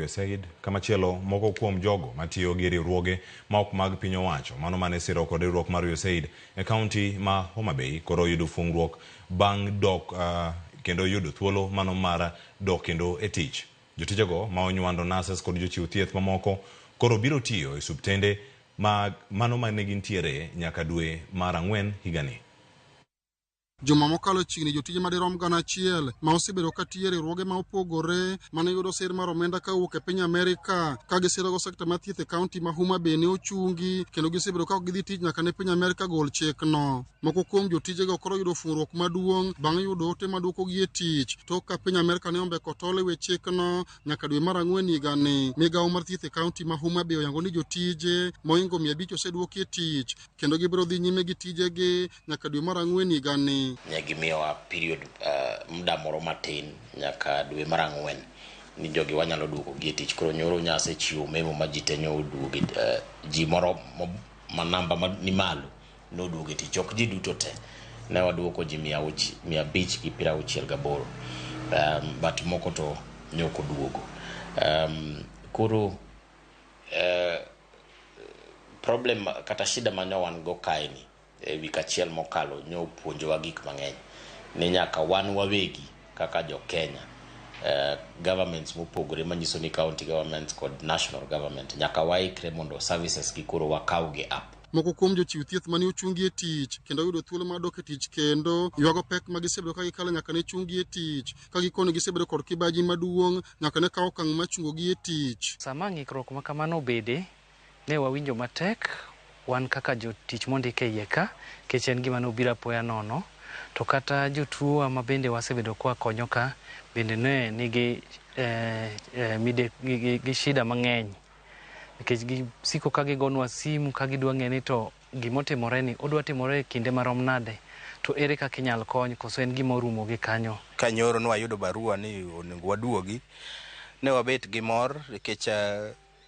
USAID kamachielo moko kuom jogo matiyo gi riwruoge ma ok mag piny owacho mano mane siro kod riwruok mar USAID e kaunti ma Homa Bay koro yudo fungruok bang' dok kendo yudo thuolo mano mar dok kendo e tich. Jotijego ma onywando nurses kod jochiw thieth mamoko koro biro tiyo e subtende mano mane gintiere nyaka dwe mar Ang'wen higani. Juma mokalo chini jotije madirom 1,000 ma osebedo ka tiyo e riwruoge ma opogore mane yudo sir mar omenda kawuok e piny Amerika ka gisiro sekta mar thieth e kaunti ma Homa Bay ne ochungi kendo gisebedo ka gidhi tich nyaka ne piny Amerika gol chikno. Moko kuom jotijego koro yudo fungruok maduong' bang' yudo ote maduokogi e tich tok ka piny Amerika ne ombeko tol e wi chikno nyaka dwe mar Ang'wen higani. Migawo mar thieth e kaunti ma Homa Bay oyango ni jotije moingo 500 oseduoki e tich kendo gibiro dhi nyime gi tijegi nyaka dwe mar Ang'wen higani. Nyagimiwa period muda moro matin nyaka dwe mar Ang'wen ni jogi wanyalo duogo gi tich. Koro nyoro nyase chiwo memo ma ji te nyoduogi ji moro ma namba ni malo noduogo e tich, ok ji duto te. Ne waduoko ji 568 but moko to nyoko duogo. Koro problem kata shida manyo wan go kaini e wik achiel mokalo nyo puonjowa gik mang'eny ni nyaka wan wawegi kaka jo Kenya governments mopogore manyiso ni county governments kod national government nyaka waikre mondo services gi koro wakawgi up. Moko kuom jochiw thieth mane ochungi e tich kendo yudo thuolo mar dok e tich kendo ywago pek ma gisebedo ka gikalo nyaka ne chungi e tich ka gikono gisebedo kod kibaji maduong' nyaka ne kawo okang' ma chungogi e tich. Sama ng'ikruok ma kamano obede ne wawinjo matek wan kaka jotich mondik e iye ka kech en gima nobiro apoya nono to kata jotuo ma bende wasebedo kwa konyo ka bende ne nigi shida mang'eny nikech gisiko ka gigonwa simu ka gidwa ng'e ni to gimotimore ni odwa timore kinde marom nade to ere kaka inyal kony koso en gima orumo gi kanyo. Ka nyoro nwayudo barua ni onego waduogi ne wabet gi mor nikech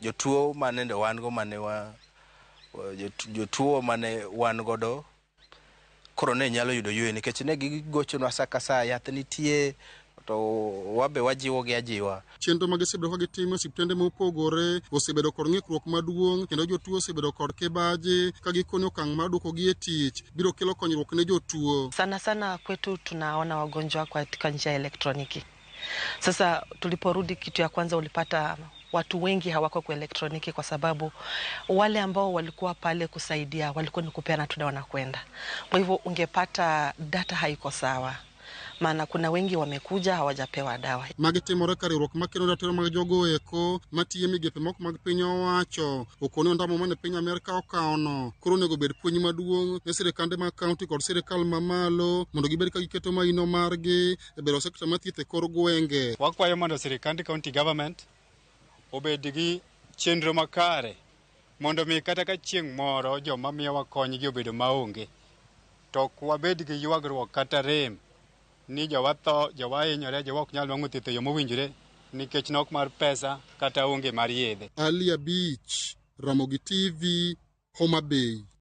jotuo mane wan go jotuo mane wan godo koro ne nyalo yudo yue nikech ne gigochonwa sa ka sa yath nitie to wabe wajiwo gi ajiwa. Chenro ma gisebedo ka gitimo osiptende mopogore osebedo kod ng'ikruok maduong' kendo jotuo osebedo kod kibaji ka gikoni okang' mar duokogi e tich biro kelo konyruok ne jotuo. Sana kwetu tunaona wagonjwa katika njia elektroniki. Sasa tuliporudi kitu ya kwanza ulipata watu wengi hawako kwa elektroniki kwa sababu wale ambao walikuwa pale kusaidia walikuwa ni kupeana tu dawa na kwenda. Kwa hivyo ungepata data haiko sawa. Maana kuna wengi wamekuja hawajapewa dawa. Magitimore ka riwruok makelo ratiro mag jogo eko matiye migepe moko mag piny owacho okoni ondamo mane piny Amerika okawono. Koro onego bed puonj maduong' ne sirikande mag kaunti kod sirikal mamalo mondo gibed ka giketo maino margi e bero sekta mar thieth e kor gwenge. Wakwayo mondo sirikand county government obed gi chenro makare mondo mi kata ka chieng' moro joma miyowa kony gi obedo maonge to ok wabed gi ywagruok kata rem ni jowa tho, jowa hinyore, jowa ok nyal nwang'o thieth e yo mowinjore nikech nok mar pesa kata onge mar yedhe. Ali Abich, Ramogi TV, Homa Bay.